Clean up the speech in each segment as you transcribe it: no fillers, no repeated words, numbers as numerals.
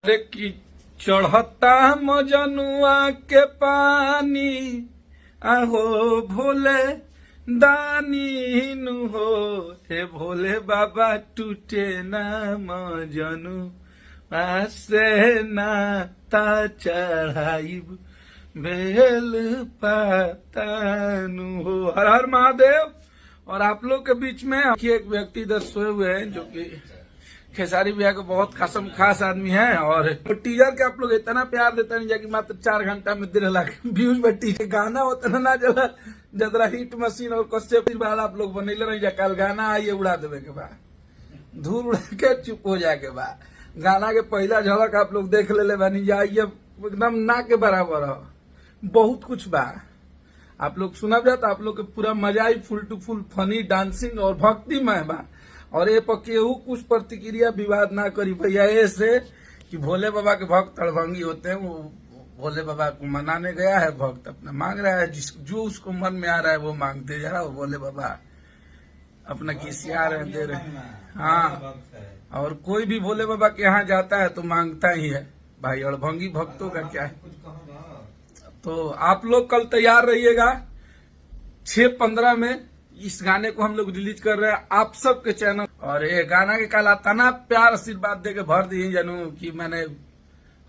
अरे की चढ़ता मजनुआ के पानी आहो भोले दानी नु हो हे भोले बाबा टूटे ना मजनु आसे नाता चढ़ाई बेल पातानु हो। हर हर महादेव। और आप लोग के बीच में एक व्यक्ति इधर सोए हुए हैं जो कि खेसारी भैया को बहुत खास आदमी है। और टीजर के आप लोग इतना प्यार देते हैं कि मात्र 4 घंटा में 1.5 लाख व्यूज में टीजर गाना होता ना जरा जरा हिट मशीन और कश्यप बाद आप लोग बनेले रही जा कल गाना आइए उड़ा देवे के बाद धूल उड़ा के चुप हो जाए के बाद गाना के पहला झलक आप लोग देख ले बनी जाइए एकदम ना के बराबर हो। बहुत कुछ बा आप लोग सुना जाता आप लोग के पूरा मजा आई फुल टू फुल फनी डांसिंग और भक्तिमय बा। और ये केहू कुछ प्रतिक्रिया विवाद ना करी भैया ऐसे कि भोले बाबा के भक्त अड़भंगी होते हैं। वो भोले बाबा को मनाने गया है भक्त अपना मांग रहा है जो उसको मन में आ रहा है वो मांगते जा रहा है। वो भोले बाबा अपना किसिया रहे दे रहे। हाँ और कोई भी भोले बाबा के यहाँ जाता है तो मांगता ही है भाई। अड़भंगी भक्तों का क्या है। तो आप लोग कल तैयार रहिएगा 6:15 में इस गाने को हम लोग रिलीज कर रहे हैं आप सबके चैनल। और ये गाना के काला तना प्यार आशीर्वाद दे के भर दिए जानू कि मैंने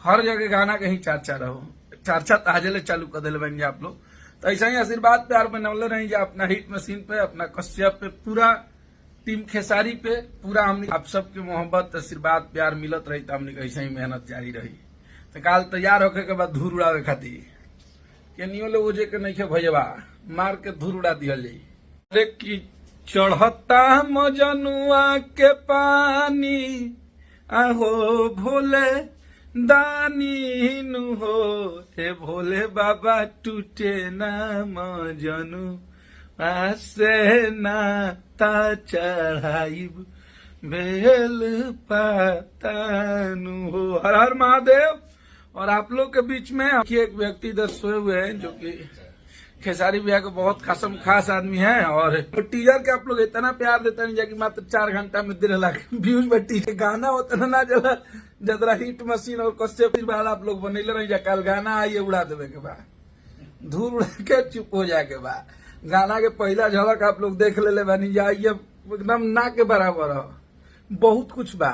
हर जगह गाना कहीं चर्चा रहो चर्चा ताजले चालू कर दिले बन आप लोग। तो ऐसा ही आशीर्वाद प्यार बनवले रही जा अपना हिट मशीन पे अपना कश्यप पे पूरा टीम खेसारी पे पूरा हमने आप सबके मोहब्बत आशीर्वाद प्यार मिलत रही तो हमने ऐसा ही मेहनत जारी रही। तो काल तैयार होके के बाद धूल उड़ावे खातिर केनियो लोग उजे के नहीं भैया मार के धूल उड़ा दिया जाई। अरे की चढ़ता मजनुआ के पानी आहो भोले दानी नु हो हे भोले बाबा टूटे ना मजनु आसे नाता चढ़ाई बेल पातानु हो। हर हर महादेव। और आप लोग के बीच में एक व्यक्ति इधर सोए हुए हैं जो कि खेसारी भैया को बहुत खास आदमी है। और टीजर के आप लोग इतना प्यार देते हैं कि मात्र 4 घंटा में 1.5 लाख व्यूज में टीजर गाना होता ना जरा जरा हिट मशीन और कश्यप बाद आप लोग बनेले रही जा कल गाना आइए उड़ा देवे के बाद धूल उड़ा के चुप हो जाए के बाद गाना के पहला झलक आप लोग देख ले बनी जाइए एकदम ना के बराबर हो। बहुत कुछ बा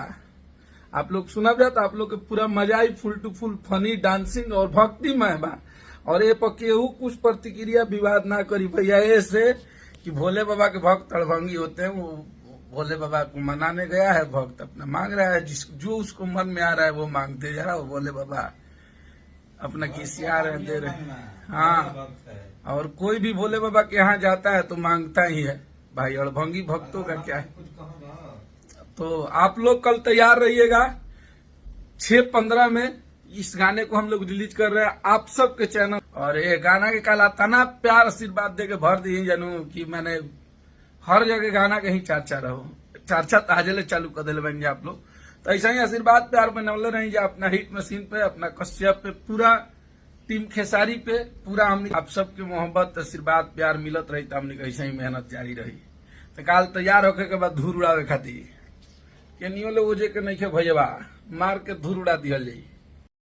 आप लोग सुना जाता आप लोग के पूरा मजा आई फुल टू फुल फनी डांसिंग और भक्तिमय बा। और ये केहू कुछ प्रतिक्रिया विवाद ना करी भैया ऐसे कि भोले बाबा के भक्त अड़भंगी होते हैं। वो भोले बाबा को मनाने गया है भक्त अपना मांग रहा है जो उसको मन में आ रहा है वो मांगते जा रहा है। वो भोले बाबा अपना किसिया रहे दे रहे। हाँ और कोई भी भोले बाबा के यहाँ जाता है तो मांगता ही है भाई। अड़भंगी भक्तों का क्या है। तो आप लोग कल तैयार रहिएगा 6:15 में इस गाने को हम लोग रिलीज कर रहे हैं आप सबके चैनल। और ये गाना के काला तना प्यार आशीर्वाद दे के भर दिए जानू कि मैंने हर जगह गाना कहीं चर्चा रहो चर्चा ताजले चालू कर दिले बन आप लोग। तो ऐसा ही आशीर्वाद प्यार बनवले रही जा अपना हिट मशीन पे अपना कश्यप पे पूरा टीम खेसारी पे पूरा हमने आप सबके मोहब्बत आशीर्वाद प्यार मिलत रही तो हमने ऐसा ही मेहनत जारी रही। तो काल तैयार होके के बाद धूल उड़ावे खातिर केनियो लोग उजे के नहीं भैया मार के धूल उड़ा दिया जाई।